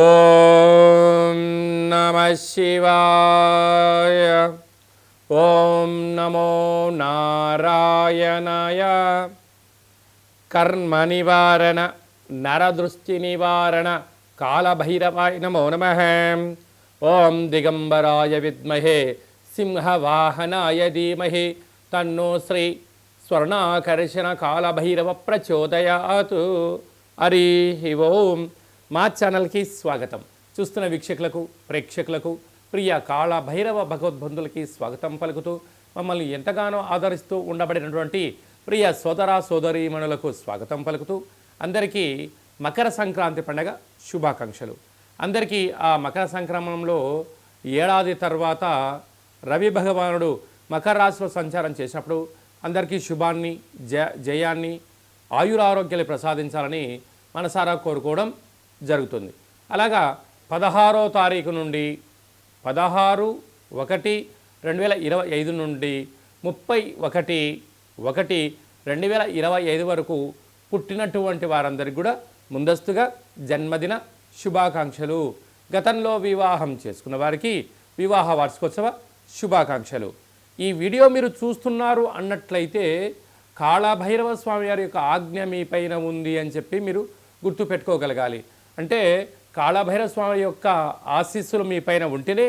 ఓం నమ శివాయ. ఓం నమో నారాయణాయ. కర్మ నివారణ నరదృష్టి నివారణ కాళభైరవాయ నమో నమః. ఓం దిగంబరాయ విద్మహే సింహవాహనాయ ధీమహి తన్నో శ్రీ స్వర్ణాకర్షణ కాళభైరవ ప్రచోదయాత్. హరి ఓం. మా ఛానల్కి స్వాగతం. చూస్తున్న వీక్షకులకు ప్రేక్షకులకు ప్రియ కాళభైరవ భగవద్బంధులకి స్వాగతం పలుకుతూ మమ్మల్ని ఎంతగానో ఆదరిస్తూ ఉండబడినటువంటి ప్రియ సోదర సోదరీమణులకు స్వాగతం పలుకుతూ అందరికీ మకర సంక్రాంతి పండుగ శుభాకాంక్షలు. అందరికీ ఆ మకర సంక్రమణంలో ఏడాది తర్వాత రవి భగవానుడు మకర రాశిలో సంచారం చేసినప్పుడు అందరికీ శుభాన్ని జయాన్ని ఆయురారోగ్యాలు ప్రసాదించాలని మనసారా కోరుకోవడం జరుగుతుంది. అలాగా 16వ తారీఖు నుండి 16/1/2025 నుండి 31/1/2025 వరకు పుట్టినటువంటి వారందరికీ కూడా ముందస్తుగా జన్మదిన శుభాకాంక్షలు. గతంలో వివాహం చేసుకున్న వారికి వివాహ వార్షికోత్సవ శుభాకాంక్షలు. ఈ వీడియో మీరు చూస్తున్నారు అన్నట్లయితే కాళభైరవ స్వామి వారి యొక్క ఆజ్ఞ మీ పైన ఉంది అని చెప్పి మీరు గుర్తుపెట్టుకోగలగాలి. అంటే కాళభైరవ స్వామి యొక్క ఆశీస్సులు మీ పైన ఉంటేనే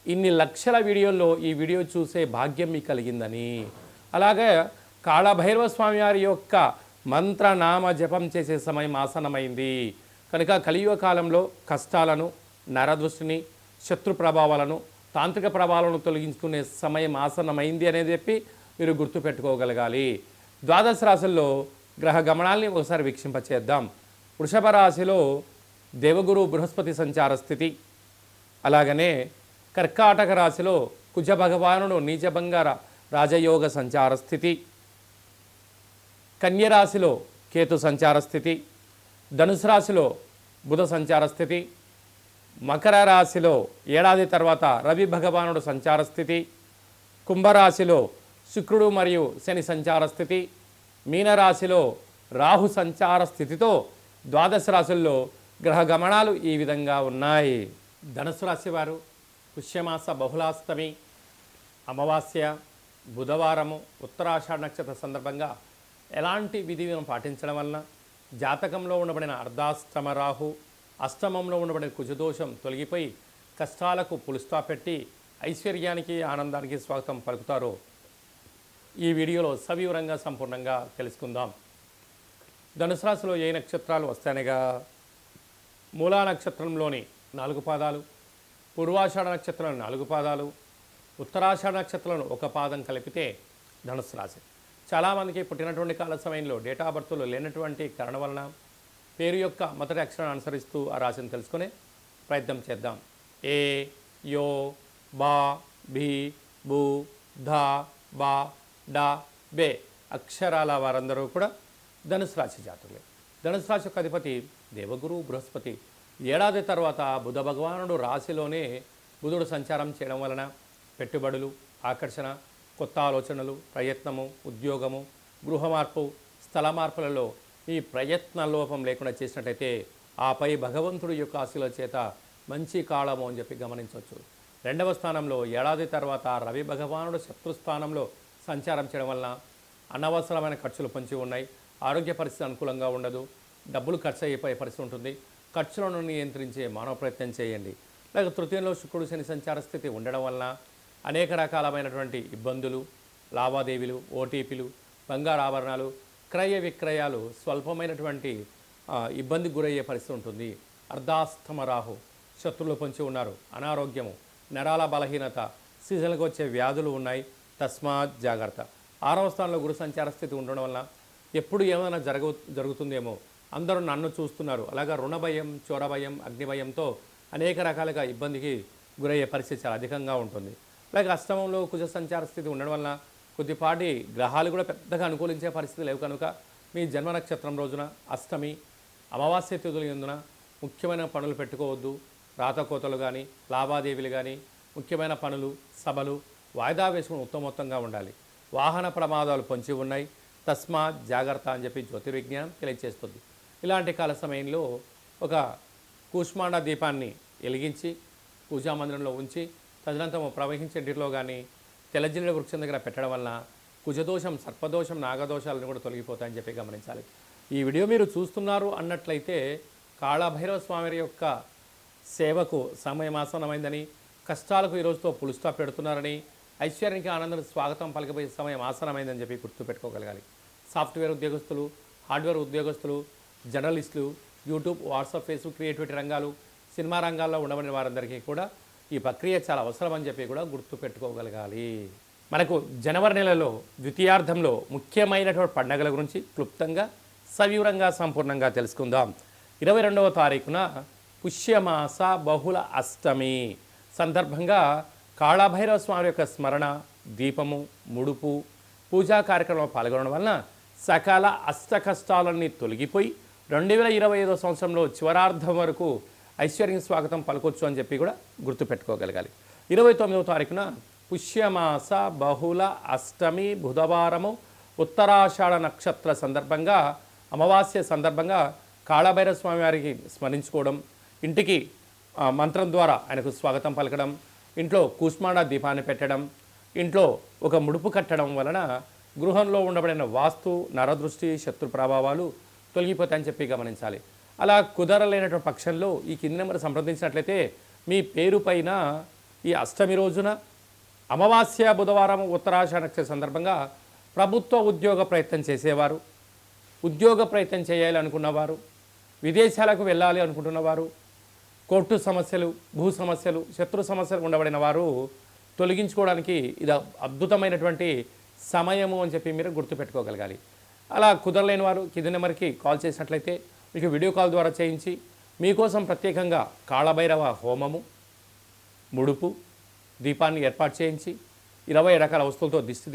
ఇన్ని లక్షల వీడియోల్లో ఈ వీడియో చూసే భాగ్యం మీకు కలిగిందని. అలాగే కాళభైరవ స్వామి వారి యొక్క మంత్రనామ జపం చేసే సమయం ఆసనమైంది కనుక కలియుగ కాలంలో కష్టాలను నరదృష్టిని శత్రు ప్రభావాలను తాంత్రిక ప్రభావాలను తొలగించుకునే సమయం ఆసనమైంది అనేది చెప్పి మీరు గుర్తుపెట్టుకోగలగాలి. ద్వాదశ రాశుల్లో గ్రహ గమనాల్ని ఒకసారి వీక్షింపచేద్దాం. వృషభ రాశిలో దేవగురు బృహస్పతి సంచార స్థితి, అలాగనే కర్కాటక రాశిలో కుజ భగవానుడు నీచభంగార రాజయోగ సంచార స్థితి, కన్యరాశిలో కేతు సంచార స్థితి, ధనుసు రాశిలో బుధ సంచార స్థితి, మకర రాశిలో ఏడాది తర్వాత రవి భగవానుడు సంచార స్థితి, కుంభరాశిలో శుక్రుడు మరియు శని సంచార స్థితి, మీనరాశిలో రాహు సంచార స్థితితో ద్వాదశ రాశుల్లో గ్రహ గమనాలు ఈ విధంగా ఉన్నాయి. ధనుసు రాశి వారు పుష్యమాస బహుళాష్టమి అమావాస్య బుధవారము ఉత్తరాషాఢ నక్షత్ర సందర్భంగా ఎలాంటి విధిని పాటించడం వలన జాతకంలో ఉండబడిన అర్ధాష్టమ రాహు అష్టమంలో ఉండబడిన కుజదోషం తొలగిపోయి కష్టాలకు పులుస్తా పెట్టి ఐశ్వర్యానికి ఆనందానికి స్వాగతం పలుకుతారో ఈ వీడియోలో సవివరంగా సంపూర్ణంగా తెలుసుకుందాం. ధనుసు రాశిలో ఏ నక్షత్రాలు వస్తాయనగా మూలా నక్షత్రంలోని 4 పాదాలు, పూర్వాషాఢ నక్షత్రంలోని 4 పాదాలు, ఉత్తరాషాఢ నక్షత్రంలో 1 పాదం కలిపితే ధనుసు రాశి. చాలామందికి పుట్టినటువంటి కాల సమయంలో డేటా ఆఫ్ బర్త్లో లేనటువంటి కారణం వలన పేరు యొక్క మొదటి అక్షరాన్ని అనుసరిస్తూ ఆ రాశిని తెలుసుకునే ప్రయత్నం చేద్దాం. ఏ, యో, బా, భీ, బూ, ధా, బా, డా, బే అక్షరాల వారందరూ కూడా ధనుసు రాశి జాతకులే. ధనుసు రాశి యొక్క అధిపతి దేవగురు బృహస్పతి. ఏడాది తర్వాత బుధ భగవానుడు రాశిలోనే బుధుడు సంచారం చేయడం వలన పెట్టుబడులు, ఆకర్షణ, కొత్త ఆలోచనలు, ప్రయత్నము, ఉద్యోగము, గృహ మార్పు, స్థల మార్పులలో ఈ ప్రయత్న లోపం లేకుండా చేసినట్టయితే ఆపై భగవంతుడి యొక్క ఆశీల చేత మంచి కాలము అని చెప్పి గమనించవచ్చు. 2వ స్థానంలో ఏడాది తర్వాత రవి భగవానుడు శత్రుస్థానంలో సంచారం చేయడం వలన అనవసరమైన ఖర్చులు పొంచి ఉన్నాయి. ఆరోగ్య పరిస్థితి అనుకూలంగా ఉండదు. డబ్బులు ఖర్చు అయిపోయే పరిస్థితి ఉంటుంది. ఖర్చులను నియంత్రించే మానవ ప్రయత్నం చేయండి. లేక తృతీయంలో శుక్రుడు శని సంచార స్థితి ఉండడం వలన అనేక రకాలమైనటువంటి ఇబ్బందులు, లావాదేవీలు, ఓటీపీలు, బంగారు ఆభరణాలు, క్రయ విక్రయాలు స్వల్పమైనటువంటి ఇబ్బందికి గురయ్యే పరిస్థితి ఉంటుంది. అర్ధాష్టమ రాహు శత్రువులు పొంచి ఉన్నారు. అనారోగ్యము, నరాల బలహీనత, సీజన్లకు వచ్చే వ్యాధులు ఉన్నాయి. తస్మాత్ జాగ్రత్త. 6వ స్థానంలో గురు సంచార స్థితి ఉండడం వలన ఎప్పుడు ఏమైనా జరుగుతుందేమో, అందరూ నన్ను చూస్తున్నారు, అలాగా రుణ భయం, చోర భయం, అగ్ని భయంతో అనేక రకాలుగా ఇబ్బందికి గురయ్యే పరిస్థితి చాలా అధికంగా ఉంటుంది. అలాగే అష్టమంలో కుజ సంచార స్థితి ఉండడం వలన కొద్దిపాటి గ్రహాలు కూడా పెద్దగా అనుకూలించే పరిస్థితి లేవు కనుక మీ జన్మ నక్షత్రం రోజున అష్టమి అమావాస్య తిథులు ఎందున ముఖ్యమైన పనులు పెట్టుకోవద్దు. రాతకోతలు కానీ లావాదేవీలు కానీ ముఖ్యమైన పనులు సభలు వాయిదా వేసుకుని ఉత్తమోత్తంగా ఉండాలి. వాహన ప్రమాదాలు పొంచి ఉన్నాయి. తస్మాత్ జాగ్రత్త అని చెప్పి జ్యోతిర్విజ్ఞానం తెలియజేస్తుంది. ఇలాంటి కాల సమయంలో ఒక కూష్మాండ దీపాన్ని వెలిగించి పూజామందిరంలో ఉంచి తదనంతరం ప్రవహించే నీటిలో కానీ తెల్లజిల్ల వృక్షం దగ్గర పెట్టడం వలన కుజదోషం, సర్పదోషం, నాగదోషాలను కూడా తొలగిపోతాయని చెప్పి గమనించాలి. ఈ వీడియో మీరు చూస్తున్నారు అన్నట్లయితే కాళభైరవ స్వామి యొక్క సేవకు సమయం ఆసన్నమైందని, కష్టాలకు ఈరోజుతో పుల్ స్టాప్ పెడుతున్నారని, ఐశ్వర్యానికి ఆనందానికి స్వాగతం పలకబోయే సమయం ఆసన్నమైందని చెప్పి గుర్తుపెట్టుకోగలగాలి. సాఫ్ట్వేర్ ఉద్యోగస్తులు, హార్డ్వేర్ ఉద్యోగస్తులు, జర్నలిస్టులు, యూట్యూబ్, వాట్సాప్, ఫేస్బుక్, క్రియేటివిటీ రంగాలు, సినిమా రంగాల్లో ఉండబడిన వారందరికీ కూడా ఈ ప్రక్రియ చాలా అవసరం అని చెప్పి కూడా గుర్తుపెట్టుకోగలగాలి. మనకు జనవరి నెలలో ద్వితీయార్థంలో ముఖ్యమైనటువంటి పండుగల గురించి క్లుప్తంగా సవివరంగా సంపూర్ణంగా తెలుసుకుందాం. 22వ తారీఖున పుష్యమాస బహుళ అష్టమి సందర్భంగా కాళభైరవ స్వామి యొక్క స్మరణ, దీపము, ముడుపు, పూజా కార్యక్రమంలో పాల్గొనడం వలన సకల అష్ట కష్టాలన్నీ తొలగిపోయి 2025 సంవత్సరంలో చివరార్థం వరకు ఐశ్వర్యం స్వాగతం పలకొచ్చు అని చెప్పి కూడా గుర్తుపెట్టుకోగలగాలి. 29వ తారీఖున పుష్యమాస బహుళ అష్టమి బుధవారము ఉత్తరాషాఢ నక్షత్ర సందర్భంగా, అమావాస్య సందర్భంగా కాళభైరవ స్వామి వారికి స్మరించుకోవడం, ఇంటికి మంత్రం ద్వారా ఆయనకు స్వాగతం పలకడం, ఇంట్లో కూష్మాండ దీపాన్ని పెట్టడం, ఇంట్లో ఒక ముడుపు కట్టడం వలన గృహంలో ఉండబడిన వాస్తు, నరదృష్టి, శత్రు ప్రభావాలు తొలగిపోతాయని చెప్పి గమనించాలి. అలా కుదరలేనటువంటి పక్షంలో ఈ కింది నెంబర్ సంప్రదించినట్లయితే మీ పేరు పైన ఈ అష్టమి రోజున అమావాస్య బుధవారం ఉత్తరాషాఢ నక్షత్ర సందర్భంగా ప్రభుత్వ ఉద్యోగ ప్రయత్నం చేసేవారు, ఉద్యోగ ప్రయత్నం చేయాలి అనుకున్నవారు, విదేశాలకు వెళ్ళాలి అనుకుంటున్నవారు, కోర్టు సమస్యలు, భూ సమస్యలు, శత్రు సమస్యలు ఉండబడిన వారు తొలగించుకోవడానికి ఇది అద్భుతమైనటువంటి సమయము అని చెప్పి మీరు గుర్తుపెట్టుకోగలగాలి. అలా కుదరలేని వారు కింది నెంబర్కి కాల్ చేసినట్లయితే మీకు వీడియో కాల్ ద్వారా చేయించి మీకోసం ప్రత్యేకంగా కాళభైరవ హోమము, ముడుపు, దీపాన్ని ఏర్పాటు చేయించి 20 రకాల వస్తువులతో దిష్టి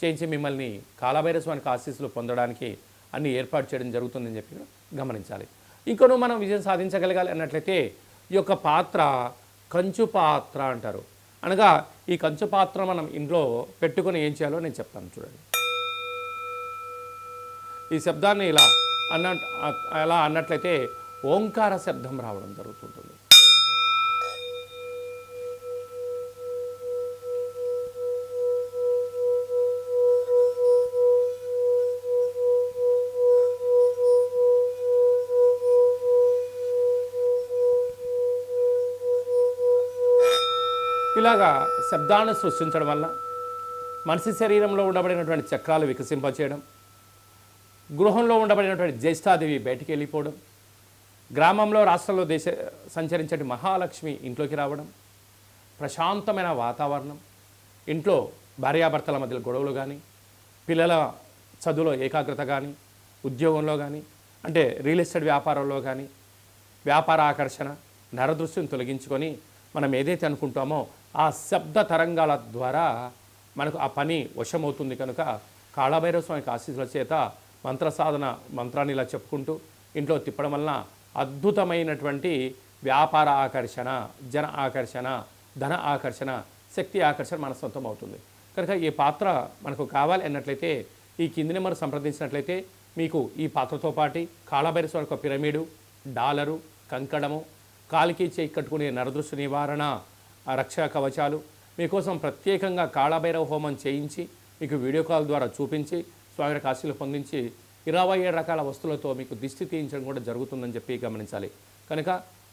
చేయించి మిమ్మల్ని కాళభైరవ స్వామికి ఆశీస్సులు పొందడానికి అన్ని ఏర్పాటు చేయడం జరుగుతుందని చెప్పి గమనించాలి. ఇంకొను మనం విజయం సాధించగలగాలి అన్నట్లయితే ఈ యొక్క పాత్ర కంచు పాత్ర అంటారు. అనగా ఈ కంచు పాత్ర మనం ఇంట్లో పెట్టుకొని ఏం చేయాలో నేను చెప్తాను చూడండి. ఈ శబ్దాన్ని ఇలా అన్నట్లయితే ఓంకార శబ్దం రావడం జరుగుతుంటుంది. ఇలాగా శబ్దాన్ని సృష్టించడం వల్ల మనిషి శరీరంలో ఉండబడినటువంటి చక్రాలు వికసింపచేయడం, గృహంలో ఉండబడినటువంటి జ్యేష్ఠాదేవి బయటికి వెళ్ళిపోవడం, గ్రామంలో, రాష్ట్రంలో సంచరించే మహాలక్ష్మి ఇంట్లోకి రావడం, ప్రశాంతమైన వాతావరణం, ఇంట్లో భార్యాభర్తల మధ్య గొడవలు కానీ, పిల్లల చదువులో ఏకాగ్రత కానీ, ఉద్యోగంలో కానీ, అంటే రియల్ ఎస్టేట్ వ్యాపారంలో కానీ వ్యాపార ఆకర్షణ, నరదృష్టిని తొలగించుకొని మనం ఏదైతే అనుకుంటామో ఆ శబ్ద తరంగాల ద్వారా మనకు ఆ పని వశమవుతుంది. కనుక కాళభైరవ స్వామికి ఆశీస్సుల చేత మంత్ర సాధన మంత్రాన్ని ఇలా చెప్పుకుంటూ ఇంట్లో తిప్పడం వలన అద్భుతమైనటువంటి వ్యాపార ఆకర్షణ, జన ఆకర్షణ, ధన ఆకర్షణ, శక్తి ఆకర్షణ మన సొంతం అవుతుంది. కనుక ఈ పాత్ర మనకు కావాలి అన్నట్లయితే ఈ కింది నెంబర్ సంప్రదించినట్లయితే మీకు ఈ పాత్రతో పాటు కాళభైరవ స్వామి యొక్క పిరమిడు, డాలరు, కంకణము, కాలికి చేయి కట్టుకునే నరదృష్టి నివారణ రక్షా కవచాలు మీకోసం ప్రత్యేకంగా కాళభైరవ హోమం చేయించి మీకు వీడియో కాల్ ద్వారా చూపించి స్వామి ఆశీస్సులు పొందించి 27 రకాల వస్తువులతో మీకు దిష్టి తీయించడం కూడా జరుగుతుందని చెప్పి గమనించాలి. కనుక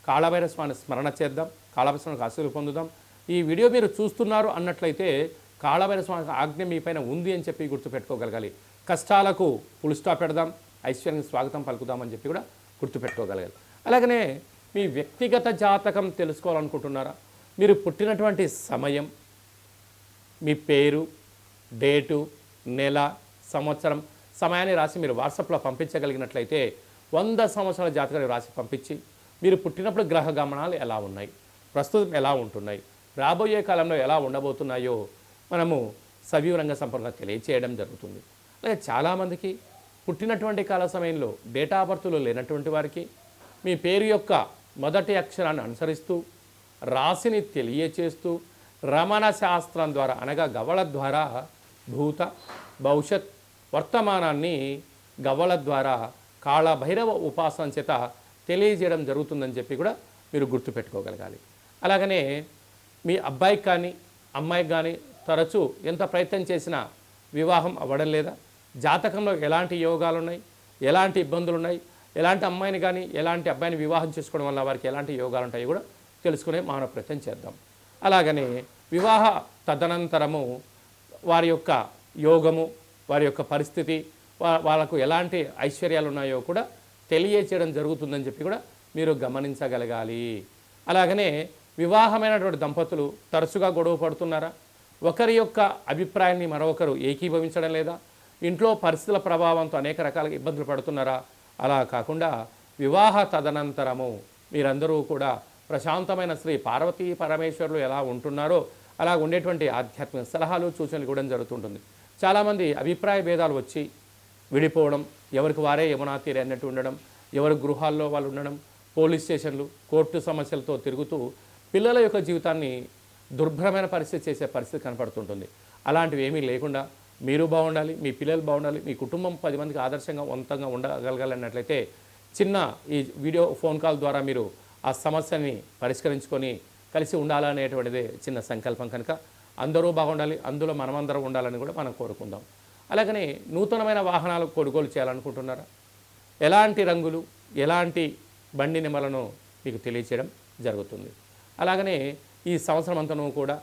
కాళభైరవ స్వామిని స్మరణ చేద్దాం, కాళభైరవ స్వామికి ఆశీస్సులు పొందుదాం. ఈ వీడియో మీరు చూస్తున్నారు అన్నట్లయితే కాళభైరవ స్వామి ఆజ్ఞ మీ పైన ఉంది అని చెప్పి గుర్తుపెట్టుకోగలగాలి. కష్టాలకు ఫుల్ స్టాప్ పెడదాం, ఐశ్వర్యానికి స్వాగతం పలుకుదామని చెప్పి కూడా గుర్తుపెట్టుకోగలగాలి. అలాగనే మీ వ్యక్తిగత జాతకం తెలుసుకోవాలనుకుంటున్నారా? మీరు పుట్టినటువంటి సమయం, మీ పేరు, డేటు, నెల, సంవత్సరం, సమయాన్ని రాసి మీరు వాట్సాప్లో పంపించగలిగినట్లయితే 100 సంవత్సరాల జాతకాన్ని రాసి పంపించి మీరు పుట్టినప్పుడు గ్రహ గమనాలు ఎలా ఉన్నాయి, ప్రస్తుతం ఎలా ఉంటున్నాయి, రాబోయే కాలంలో ఎలా ఉండబోతున్నాయో మనము సవివరంగా సంపూర్ణంగా తెలియచేయడం జరుగుతుంది. అలాగే చాలామందికి పుట్టినటువంటి కాల సమయంలో డేటా ఆఫ్ బర్త్లో లేనటువంటి వారికి మీ పేరు యొక్క మొదటి అక్షరాన్ని అనుసరిస్తూ రాశిని తెలియచేస్తూ రమణ శాస్త్రం ద్వారా అనగా గవ్వల ద్వారా భూత, భవిష్యత్, వర్తమానాన్ని గవ్వల ద్వారా కాళభైరవ ఉపాసన చేత తెలియజేయడం జరుగుతుందని చెప్పి కూడా మీరు గుర్తుపెట్టుకోగలగాలి. అలాగనే మీ అబ్బాయికి కానీ అమ్మాయికి కానీ తరచూ ఎంత ప్రయత్నం చేసినా వివాహం అవ్వడం లేదా, జాతకంలో ఎలాంటి యోగాలు ఉన్నాయి, ఎలాంటి ఇబ్బందులు ఉన్నాయి, ఎలాంటి అమ్మాయిని కానీ ఎలాంటి అబ్బాయిని వివాహం చేసుకోవడం వల్ల వారికి ఎలాంటి యోగాలు ఉంటాయో కూడా తెలుసుకునే మానవ ప్రయత్నం చేద్దాం. అలాగనే వివాహ తదనంతరము వారి యొక్క యోగము, వారి యొక్క పరిస్థితి, వాళ్ళకు ఎలాంటి ఐశ్వర్యాలు ఉన్నాయో కూడా తెలియచేయడం జరుగుతుందని చెప్పి కూడా మీరు గమనించగలగాలి. అలాగనే వివాహమైనటువంటి దంపతులు తరచుగా గొడవ పడుతున్నారా, ఒకరి యొక్క అభిప్రాయాన్ని మరొకరు ఏకీభవించడం లేదా, ఇంట్లో పరిస్థితుల ప్రభావంతో అనేక రకాల ఇబ్బందులు పడుతున్నారా, అలా కాకుండా వివాహ తదనంతరము మీరందరూ కూడా ప్రశాంతమైన శ్రీ పార్వతీ పరమేశ్వరులు ఎలా ఉంటున్నారో అలా ఉండేటువంటి ఆధ్యాత్మిక సలహాలు సూచనలు ఇవ్వడం జరుగుతుంటుంది. చాలామంది అభిప్రాయ భేదాలు వచ్చి విడిపోవడం, ఎవరికి వారే యమునా తీరే అన్నట్టు ఉండడం, ఎవరి గృహాల్లో వాళ్ళు ఉండడం, పోలీస్ స్టేషన్లు, కోర్టు సమస్యలతో తిరుగుతూ పిల్లల యొక్క జీవితాన్ని దుర్భరమైన పరిస్థితి చేసే పరిస్థితి కనపడుతుంటుంది. అలాంటివి ఏమీ లేకుండా మీరు బాగుండాలి, మీ పిల్లలు బాగుండాలి, మీ కుటుంబం 10 మందికి ఆదర్శంగా వంతంగా ఉండగలగాలన్నట్లయితే చిన్న ఈ వీడియో ఫోన్ కాల్ ద్వారా మీరు ఆ సమస్యని పరిష్కరించుకొని కలిసి ఉండాలనేటువంటిదే చిన్న సంకల్పం. కనుక అందరూ బాగుండాలి, అందులో మనమందరం ఉండాలని కూడా మనం కోరుకుందాం. అలాగనే నూతనమైన వాహనాలు కొనుగోలు చేయాలనుకుంటున్నారా, ఎలాంటి రంగులు, ఎలాంటి బండి నెంబర్లను మీకు తెలియచేయడం జరుగుతుంది. అలాగనే ఈ సంవత్సరం అంతను కూడా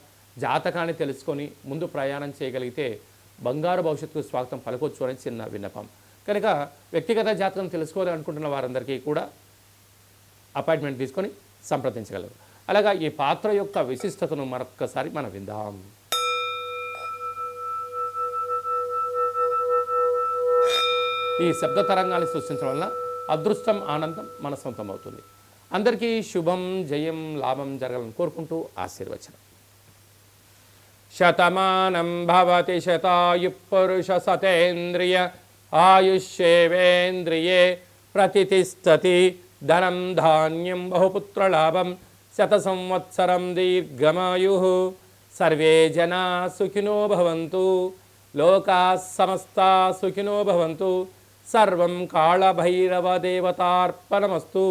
జాతకాన్ని తెలుసుకొని ముందు ప్రయాణం చేయగలిగితే బంగారు భవిష్యత్తుకు స్వాగతం పలకొచ్చు అని చిన్న విన్నపం. కనుక వ్యక్తిగత జాతకం తెలుసుకోవాలనుకుంటున్న వారందరికీ కూడా అపాయింట్మెంట్ తీసుకొని సంప్రదించగలరు. అలాగా ఈ పాత్ర యొక్క విశిష్టతను మరొక్కసారి మనం విందాం. ఈ శబ్ద తరంగాన్ని సృష్టించడం వల్ల అదృష్టం, ఆనందం మన సొంతం అవుతుంది. అందరికీ శుభం, జయం, లాభం జరగాలని కోరుకుంటూ ఆశీర్వచనం. శతమానం భవతి శతాయు పురుష సతేంద్రియ ఆయుష్యేవేంద్రియే ప్రతిష్టతి ధనం ధాన్యం బహుపుత్రలాభం శత సంవత్సరం దీర్ఘమాయు. సర్వే జనా సుఖినో భవంతు, లోకా సమస్తా సుఖినో భవంతు. సర్వం కాళభైరవ దేవతార్పణమస్తు.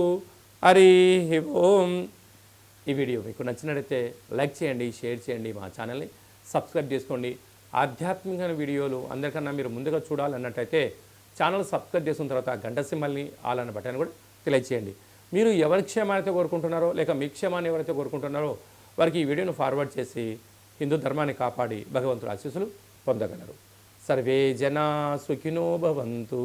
హరి ఓం. ఈ వీడియో మీకు నచ్చినట్లయితే లైక్ చేయండి, షేర్ చేయండి, మా ఛానల్ని సబ్స్క్రైబ్ చేసుకోండి. ఆధ్యాత్మికమైన వీడియోలు అందరికన్నా మీరు ముందుగా చూడాలన్నట్టయితే ఛానల్ సబ్స్క్రైబ్ చేసిన తర్వాత గంట సింబల్ని ఆల్ అన్న బటన్ కూడా తెలియచేయండి. మీరు ఎవరి క్షేమాన్ని అయితే కోరుకుంటున్నారో లేక మీ క్షేమాన్ని ఎవరైతే కోరుకుంటున్నారో వారికి ఈ వీడియోను ఫార్వర్డ్ చేసి హిందూ ధర్మాన్ని కాపాడి భగవంతుడి ఆశీస్సులు పొందగలరు. సర్వే జనా సుఖినో భవంతు.